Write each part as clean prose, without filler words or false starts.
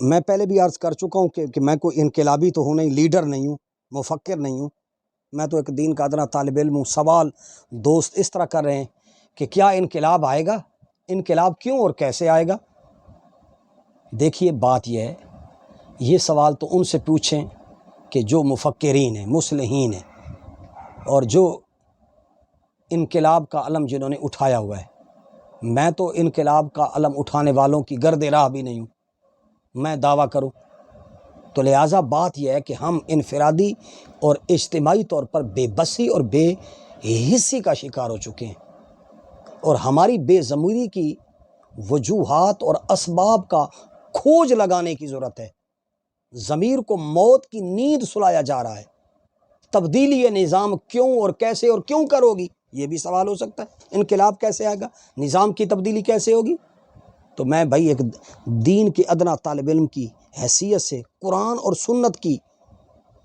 میں پہلے بھی عرض کر چکا ہوں کہ میں کوئی انقلابی تو ہوں نہیں، لیڈر نہیں ہوں، مفکر نہیں ہوں، میں تو ایک دین کا ادنا طالب علم ہوں۔ سوال دوست اس طرح کر رہے ہیں کہ کیا انقلاب آئے گا؟ انقلاب کیوں اور کیسے آئے گا؟ دیکھیے بات یہ ہے، یہ سوال تو ان سے پوچھیں کہ جو مفکرین ہیں، مصلحین ہیں، اور جو انقلاب کا علم جنہوں نے اٹھایا ہوا ہے۔ میں تو انقلاب کا علم اٹھانے والوں کی گرد راہ بھی نہیں ہوں، میں دعویٰ کروں تو لہٰذا بات یہ ہے کہ ہم انفرادی اور اجتماعی طور پر بے بسی اور بے حسی کا شکار ہو چکے ہیں، اور ہماری بے ضمیری کی وجوہات اور اسباب کا کھوج لگانے کی ضرورت ہے۔ ضمیر کو موت کی نیند سلایا جا رہا ہے۔ تبدیلی نظام کیوں اور کیسے اور کیوں کرو گی، یہ بھی سوال ہو سکتا ہے۔ انقلاب کیسے آئے گا، نظام کی تبدیلی کیسے ہوگی؟ تو میں بھائی ایک دین کے ادنا طالب علم کی حیثیت سے قرآن اور سنت کی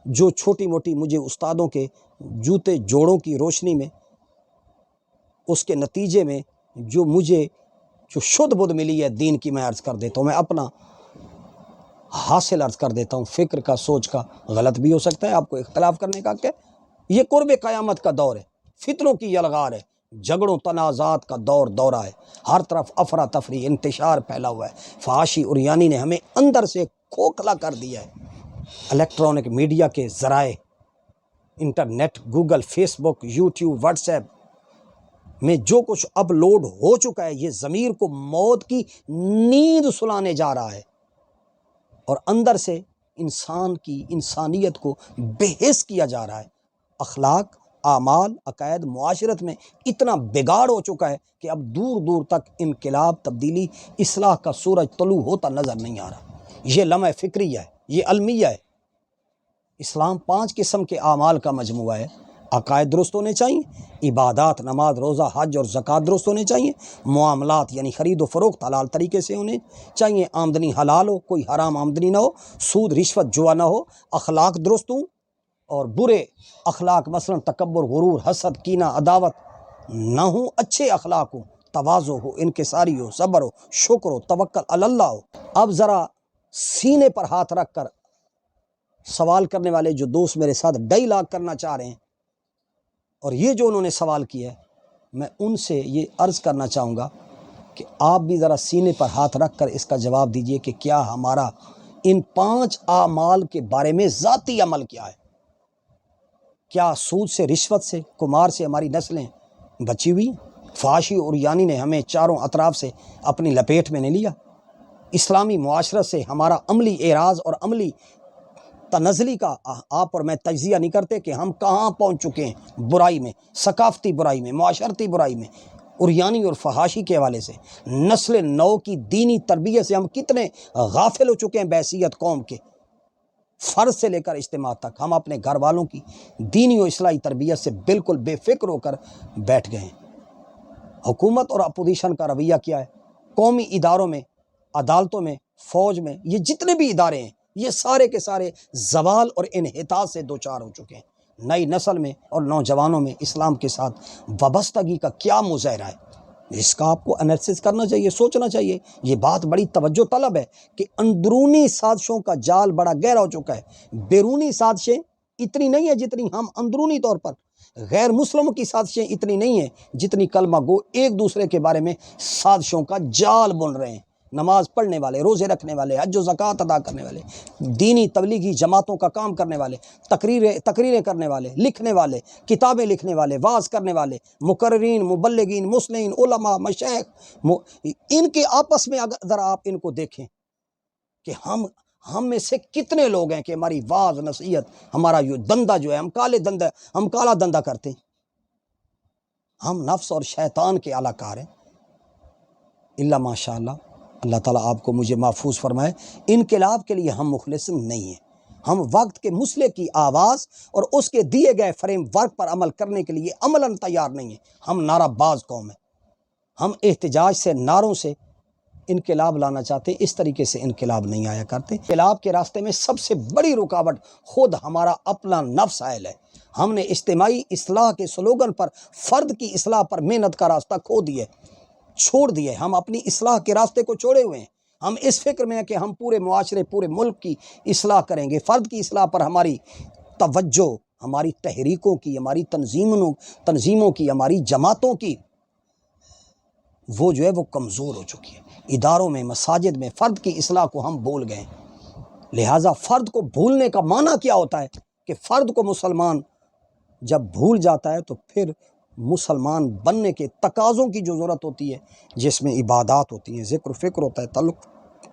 جو چھوٹی موٹی مجھے استادوں کے جوتے جوڑوں کی روشنی میں، اس کے نتیجے میں جو شدھ بدھ ملی ہے دین کی، میں عرض کر دیتا ہوں، میں اپنا حاصل عرض کر دیتا ہوں۔ فکر کا، سوچ کا غلط بھی ہو سکتا ہے، آپ کو اختلاف کرنے کا کیا؟ یہ قرب قیامت کا دور ہے، فتنوں کی یلغار ہے، جھگڑوں تنازعات کا دورہ ہے، ہر طرف افراتفری، انتشار پھیلا ہوا ہے۔ فحاشی عریانی نے ہمیں اندر سے کھوکھلا کر دیا ہے۔ الیکٹرانک میڈیا کے ذرائع، انٹرنیٹ، گوگل، فیس بک، یوٹیوب، واٹس ایپ میں جو کچھ اپلوڈ ہو چکا ہے، یہ ضمیر کو موت کی نیند سلانے جا رہا ہے، اور اندر سے انسان کی انسانیت کو بے حس کیا جا رہا ہے۔ اخلاق، اعمال، عقائد، معاشرت میں اتنا بگاڑ ہو چکا ہے کہ اب دور دور تک انقلاب، تبدیلی، اصلاح کا سورج طلوع ہوتا نظر نہیں آ رہا۔ یہ لمحہ فکریہ ہے، یہ المیہ ہے۔ اسلام 5 قسم کے اعمال کا مجموعہ ہے۔ عقائد درست ہونے چاہیے، عبادات، نماز، روزہ، حج اور زکوٰۃ درست ہونے چاہیے، معاملات یعنی خرید و فروخت حلال طریقے سے ہونے چاہیے، آمدنی حلال ہو، کوئی حرام آمدنی نہ ہو، سود، رشوت، جوا نہ ہو، اخلاق درست ہوں، اور برے اخلاق مثلا تکبر، غرور، حسد، کینہ، عداوت نہ ہوں، اچھے اخلاق ہوں، تواضع ہو، انکساری ہو، صبر ہو، شکر ہو، توکل علی اللہ ہو۔ اب ذرا سینے پر ہاتھ رکھ کر سوال کرنے والے جو دوست میرے ساتھ ڈائیلاگ کرنا چاہ رہے ہیں، اور یہ جو انہوں نے سوال کیا ہے، میں ان سے یہ عرض کرنا چاہوں گا کہ آپ بھی ذرا سینے پر ہاتھ رکھ کر اس کا جواب دیجئے کہ کیا ہمارا ان 5 اعمال کے بارے میں ذاتی عمل کیا ہے؟ کیا سود سے، رشوت سے، قمار سے ہماری نسلیں بچی ہوئی؟ فحاشی عریانی نے ہمیں چاروں اطراف سے اپنی لپیٹ میں نہیں لیا؟ اسلامی معاشرت سے ہمارا عملی اعراض اور عملی تنزلی کا آپ اور میں تجزیہ نہیں کرتے کہ ہم کہاں پہنچ چکے ہیں برائی میں، ثقافتی برائی میں، معاشرتی برائی میں، عریانی اور فحاشی کے حوالے سے، نسل نو کی دینی تربیت سے ہم کتنے غافل ہو چکے ہیں بحیثیت قوم کے۔ فرض سے لے کر اجتماع تک ہم اپنے گھر والوں کی دینی و اصلاحی تربیت سے بالکل بے فکر ہو کر بیٹھ گئے ہیں۔ حکومت اور اپوزیشن کا رویہ کیا ہے؟ قومی اداروں میں، عدالتوں میں، فوج میں، یہ جتنے بھی ادارے ہیں، یہ سارے کے سارے زوال اور انحطاط سے دوچار ہو چکے ہیں۔ نئی نسل میں اور نوجوانوں میں اسلام کے ساتھ وابستگی کا کیا مظاہرہ ہے؟ اس کا آپ کو انالیسس کرنا چاہیے، سوچنا چاہیے۔ یہ بات بڑی توجہ طلب ہے کہ اندرونی سازشوں کا جال بڑا گہرا ہو چکا ہے۔ بیرونی سازشیں اتنی نہیں ہیں جتنی ہم اندرونی طور پر، غیر مسلموں کی سازشیں اتنی نہیں ہیں جتنی کلمہ گو ایک دوسرے کے بارے میں سازشوں کا جال بن رہے ہیں۔ نماز پڑھنے والے، روزے رکھنے والے، حج و زکوٰۃ ادا کرنے والے، دینی تبلیغی جماعتوں کا کام کرنے والے، تقریریں کرنے والے، لکھنے والے، کتابیں لکھنے والے، وعظ کرنے والے، مقررین، مبلغین، مصلحین، علماء، مشائخ، ان کے آپس میں اگر ذرا آپ ان کو دیکھیں کہ ہم میں سے کتنے لوگ ہیں کہ ہماری وعظ نصیحت، ہمارا یہ دندہ جو ہے، ہم کالا دندہ کرتے ہیں، ہم نفس اور شیطان کے اعلی کار ہیں۔ الا ماشاء اللہ، اللہ تعالیٰ آپ کو مجھے محفوظ فرمائے، انقلاب کے لیے ہم مخلص نہیں ہیں۔ ہم وقت کے مسئلے کی آواز اور اس کے دیے گئے فریم ورک پر عمل کرنے کے لیے عملاً تیار نہیں ہیں۔ ہم نعرہ باز قوم ہیں۔ ہم احتجاج سے، نعروں سے انقلاب لانا چاہتے ہیں، اس طریقے سے انقلاب نہیں آیا کرتے۔ انقلاب کے راستے میں سب سے بڑی رکاوٹ خود ہمارا اپنا نفس حائل ہے۔ ہم نے اجتماعی اصلاح کے سلوگن پر فرد کی اصلاح پر محنت کا راستہ کھو دیا، چھوڑ دیے۔ ہم اپنی اصلاح کے راستے کو چھوڑے ہوئے ہیں۔ ہم اس فکر میں ہیں کہ ہم پورے معاشرے پورے ملک کی اصلاح کریں گے، فرد کی اصلاح پر ہماری توجہ، ہماری تحریکوں کی، ہماری تنظیموں کی، ہماری جماعتوں کی وہ جو ہے وہ کمزور ہو چکی ہے۔ اداروں میں، مساجد میں فرد کی اصلاح کو ہم بھول گئے۔ لہٰذا فرد کو بھولنے کا معنی کیا ہوتا ہے کہ فرد کو مسلمان جب بھول جاتا ہے تو پھر مسلمان بننے کے تقاضوں کی جو ضرورت ہوتی ہے، جس میں عبادات ہوتی ہیں، ذکر و فکر ہوتا ہے، تعلق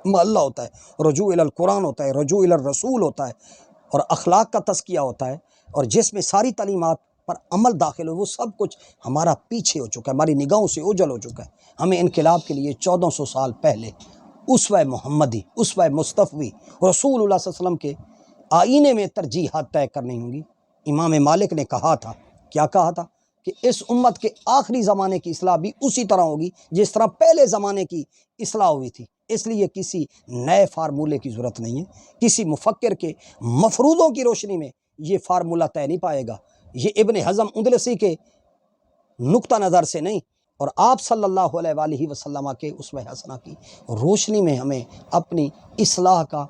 مع اللہ ہوتا ہے، رجوع الی القرآن ہوتا ہے، رجوع الی الرسول ہوتا ہے، اور اخلاق کا تزکیہ ہوتا ہے، اور جس میں ساری تعلیمات پر عمل داخل ہو، وہ سب کچھ ہمارا پیچھے ہو چکا ہے، ہماری نگاہوں سے اوجھل ہو چکا ہے۔ ہمیں انقلاب کے لیے 1400 سال پہلے اسوہ محمدی، اسوہ مصطفی رسول اللہ صلی اللہ علیہ وسلم کے آئینے میں ترجیحات طے کرنی ہوں گی۔ امام مالک نے کہا تھا، کیا کہا تھا؟ کہ اس امت کے آخری زمانے کی اصلاح بھی اسی طرح ہوگی جس طرح پہلے زمانے کی اصلاح ہوئی تھی۔ اس لیے کسی نئے فارمولے کی ضرورت نہیں ہے، کسی مفکر کے مفروضوں کی روشنی میں یہ فارمولہ طے نہیں پائے گا، یہ ابن حزم اندلسی کے نقطہ نظر سے نہیں، اور آپ صلی اللہ علیہ وآلہ وسلم کے اسوہ حسنہ کی روشنی میں ہمیں اپنی اصلاح کا،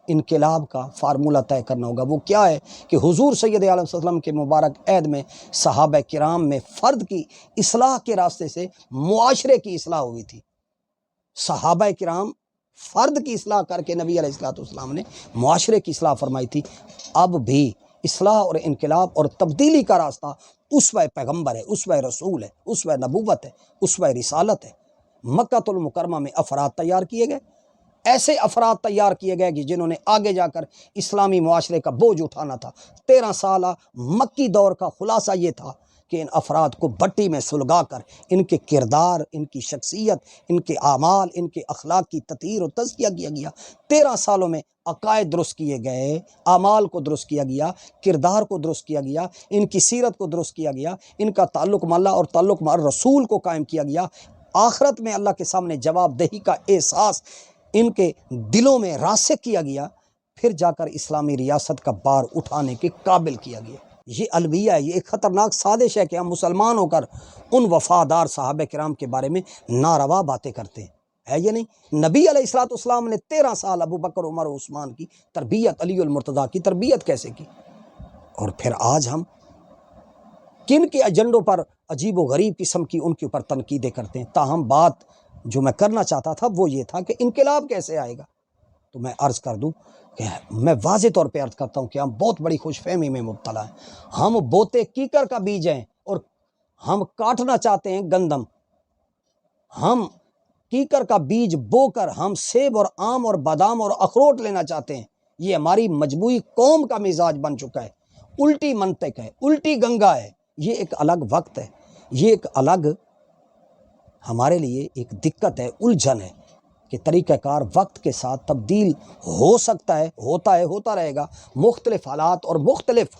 انقلاب کا فارمولہ طے کرنا ہوگا۔ وہ کیا ہے کہ حضور سید عالم صلی اللہ علیہ وسلم کے مبارک عہد میں صحابہ کرام میں فرد کی اصلاح کے راستے سے معاشرے کی اصلاح ہوئی تھی۔ صحابہ کرام فرد کی اصلاح کر کے نبی علیہ الصلوۃ والسلام نے معاشرے کی اصلاح فرمائی تھی۔ اب بھی اصلاح اور انقلاب اور تبدیلی کا راستہ اسوہ پیغمبر ہے، اسوہ رسول ہے، اسوہ نبوت ہے، اسوہ رسالت ہے۔ مکہ المکرمہ میں افراد تیار کیے گئے، ایسے افراد تیار کیے گئے کہ جنہوں نے آگے جا کر اسلامی معاشرے کا بوجھ اٹھانا تھا۔ 13 سالہ مکی دور کا خلاصہ یہ تھا کہ ان افراد کو بھٹی میں سلگا کر ان کے کردار، ان کی شخصیت، ان کے اعمال، ان کے اخلاق کی تطہیر و تزکیہ کیا گیا۔ 13 سالوں میں عقائد درست کیے گئے، اعمال کو درست کیا گیا، کردار کو درست کیا گیا، ان کی سیرت کو درست کیا گیا، ان کا تعلق مع اللہ اور تعلق مع رسول کو قائم کیا گیا۔ آخرت میں اللہ کے سامنے جواب دہی کا احساس ان کے دلوں میں راسخ کیا گیا، پھر جا کر اسلامی ریاست کا بار اٹھانے کے قابل کیا گیا۔ یہ الویہ ہے، یہ ایک خطرناک سازش ہے کہ ہم مسلمان ہو کر ان وفادار صحابہ کرام کے بارے میں ناروا باتیں کرتے ہیں، ہے یہ نہیں؟ نبی علیہ الصلوۃ والسلام نے 13 سال ابو بکر، عمر و عثمان کی تربیت، علی المرتضیٰ کی تربیت کیسے کی؟ اور پھر آج ہم کن کے ایجنڈوں پر عجیب و غریب قسم کی ان کے اوپر تنقیدیں کرتے ہیں۔ تاہم بات جو میں کرنا چاہتا تھا وہ یہ تھا کہ انقلاب کیسے آئے گا۔ تو میں عرض کر دوں کہ میں واضح طور پہ عرض کرتا ہوں کہ ہم بہت بڑی خوش فہمی میں مبتلا ہیں۔ ہم بوتے کیکر کا بیج ہیں اور ہم کاٹنا چاہتے ہیں گندم۔ ہم کیکر کا بیج بو کر ہم سیب اور آم اور بادام اور اخروٹ لینا چاہتے ہیں۔ یہ ہماری مجموعی قوم کا مزاج بن چکا ہے۔ الٹی منطق ہے، الٹی گنگا ہے۔ یہ ایک الگ وقت ہے، یہ ایک الگ ہمارے لیے ایک دقت ہے، الجھن ہے کہ طریقہ کار وقت کے ساتھ تبدیل ہو سکتا ہے، ہوتا رہے گا۔ مختلف حالات اور مختلف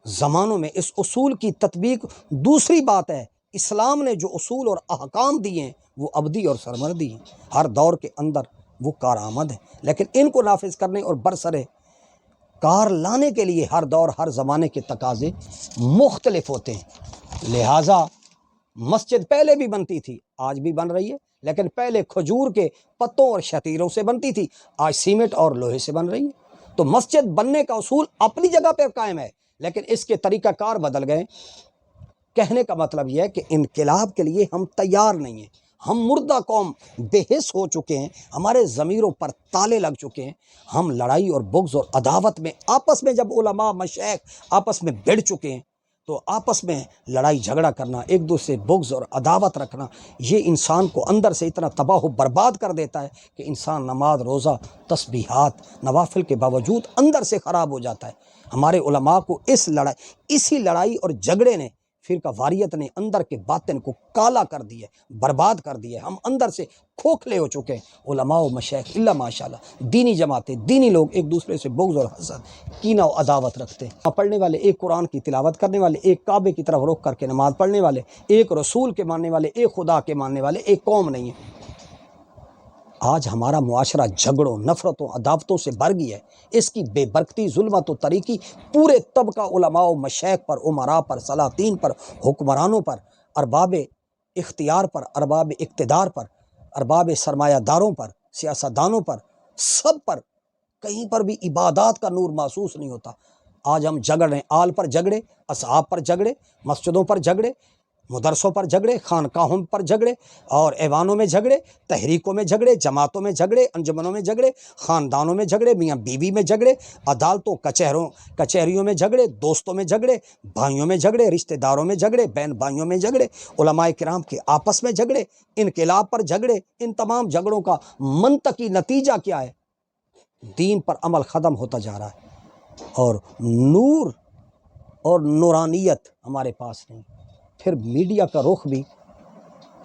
زمانوں میں اس اصول کی تطبیق دوسری بات ہے۔ اسلام نے جو اصول اور احکام دیے ہیں وہ ابدی اور سرمدی ہیں، ہر دور کے اندر وہ کارآمد ہیں، لیکن ان کو نافذ کرنے اور برسرے کار لانے کے لیے ہر دور ہر زمانے کے تقاضے مختلف ہوتے ہیں۔ لہٰذا مسجد پہلے بھی بنتی تھی، آج بھی بن رہی ہے، لیکن پہلے کھجور کے پتوں اور شتیروں سے بنتی تھی، آج سیمنٹ اور لوہے سے بن رہی ہے۔ تو مسجد بننے کا اصول اپنی جگہ پہ قائم ہے، لیکن اس کے طریقہ کار بدل گئے۔ کہنے کا مطلب یہ ہے کہ انقلاب کے لیے ہم تیار نہیں ہیں۔ ہم مردہ قوم بے حس ہو چکے ہیں، ہمارے ضمیروں پر تالے لگ چکے ہیں۔ ہم لڑائی اور بغض اور عداوت میں آپس میں، جب علماء مشائخ آپس میں بھڑ چکے ہیں تو آپس میں لڑائی جھگڑا کرنا، ایک دوسرے بغض اور عداوت رکھنا، یہ انسان کو اندر سے اتنا تباہ و برباد کر دیتا ہے کہ انسان نماز، روزہ، تسبیحات، نوافل کے باوجود اندر سے خراب ہو جاتا ہے۔ ہمارے علماء کو اسی لڑائی اور جھگڑے نے، فرقہ واریت نے اندر کے باطن کو کالا کر دیا، برباد کر دیا۔ ہم اندر سے کھوکھلے ہو چکے ہیں۔ علماء و مشائخ اللہ ماشاءاللہ، دینی جماعتیں، دینی لوگ ایک دوسرے سے بغض اور حسد، کینہ و عداوت رکھتے ہیں۔ پڑھنے والے، ایک قرآن کی تلاوت کرنے والے، ایک کعبے کی طرف رخ کر کے نماز پڑھنے والے، ایک رسول کے ماننے والے، ایک خدا کے ماننے والے، ایک قوم نہیں ہے۔ آج ہمارا معاشرہ جھگڑوں، نفرتوں، عداوتوں سے بھر گیا ہے۔ اس کی بے برکتی، ظلمت و تاریکی پورے طبقہ علماء و مشائخ پر، امراء پر، سلاطین پر، حکمرانوں پر، ارباب اختیار پر، ارباب اقتدار پر، ارباب سرمایہ داروں پر، سیاستدانوں پر، سب پر، کہیں پر بھی عبادات کا نور محسوس نہیں ہوتا۔ آج ہم جھگڑ رہے ہیں، آل پر جھگڑے، اصحاب پر جھگڑے، مسجدوں پر جھگڑے، مدرسوں پر جھگڑے، خانقاہوں پر جھگڑے، اور ایوانوں میں جھگڑے، تحریکوں میں جھگڑے، جماعتوں میں جھگڑے، انجمنوں میں جھگڑے، خاندانوں میں جھگڑے، میاں بیوی میں جھگڑے، عدالتوں کچہریوں میں جھگڑے، دوستوں میں جھگڑے، بھائیوں میں جھگڑے، رشتہ داروں میں جھگڑے، بہن بھائیوں میں جھگڑے، علماء کرام کے آپس میں جھگڑے، انقلاب پر جھگڑے۔ ان تمام جھگڑوں کا منطقی نتیجہ کیا ہے؟ دین پر عمل ختم ہوتا جا رہا ہے، اور نور اور نورانیت ہمارے پاس نہیں۔ پھر میڈیا کا رخ بھی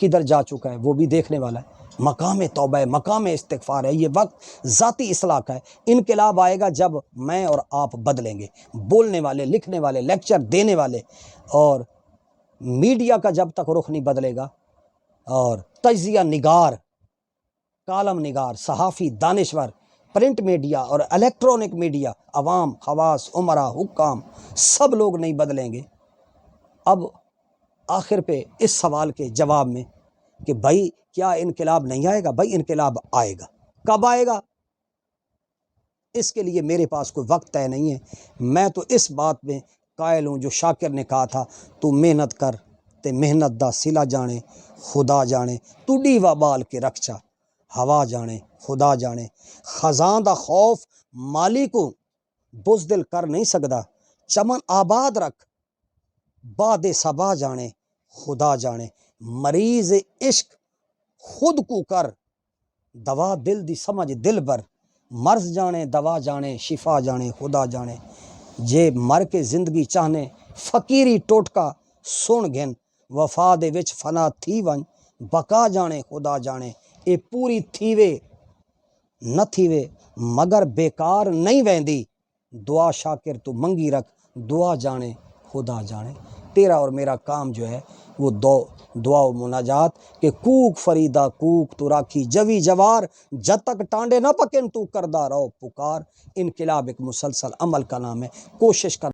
کدھر جا چکا ہے وہ بھی دیکھنے والا ہے۔ مقام توبہ ہے، مقام استغفار ہے، یہ وقت ذاتی اصلاح کا ہے۔ انقلاب آئے گا جب میں اور آپ بدلیں گے، بولنے والے، لکھنے والے، لیکچر دینے والے، اور میڈیا کا جب تک رخ نہیں بدلے گا، اور تجزیہ نگار، کالم نگار، صحافی، دانشور، پرنٹ میڈیا اور الیکٹرانک میڈیا، عوام، خواص، امراء، حکام، سب لوگ نہیں بدلیں گے۔ اب آخر پہ اس سوال کے جواب میں کہ بھائی کیا انقلاب نہیں آئے گا؟ بھائی انقلاب آئے گا۔ کب آئے گا؟ اس کے لیے میرے پاس کوئی وقت طے نہیں ہے۔ میں تو اس بات میں قائل ہوں جو شاکر نے کہا تھا، تو محنت کر تے محنت دا سلا جانے خدا جانے، تو ڈیوا بال کے رکھ چا ہوا جانے خدا جانے، خزاں دا خوف مالی کو بزدل کر نہیں سکدا، چمن آباد رکھ باد صبا جانے خدا جانے، مریض عشق خود کو کر دوا دل دی سمجھ دل بر، مرض جانے دوا جانے شفا جانے خدا جانے، جے مر کے زندگی چاہنے فقیری ٹوٹکا سن گھن، وفا دے وچ فنا تھی ون بقا جانے خدا جانے، اے پوری تھیوے نہ تھیوے مگر بیکار نہیں ویندی، دعا شاکر تو منگی رکھ دعا جانے خدا جانے۔ تیرا اور میرا کام جو ہے وہ دعا و مناجات، کہ کوک فریدہ کوک تو راکھی جوی جوار، جب تک ٹانڈے نہ پکن تو کردہ رہو پکار۔ انقلاب ایک مسلسل عمل کا نام ہے، کوشش کر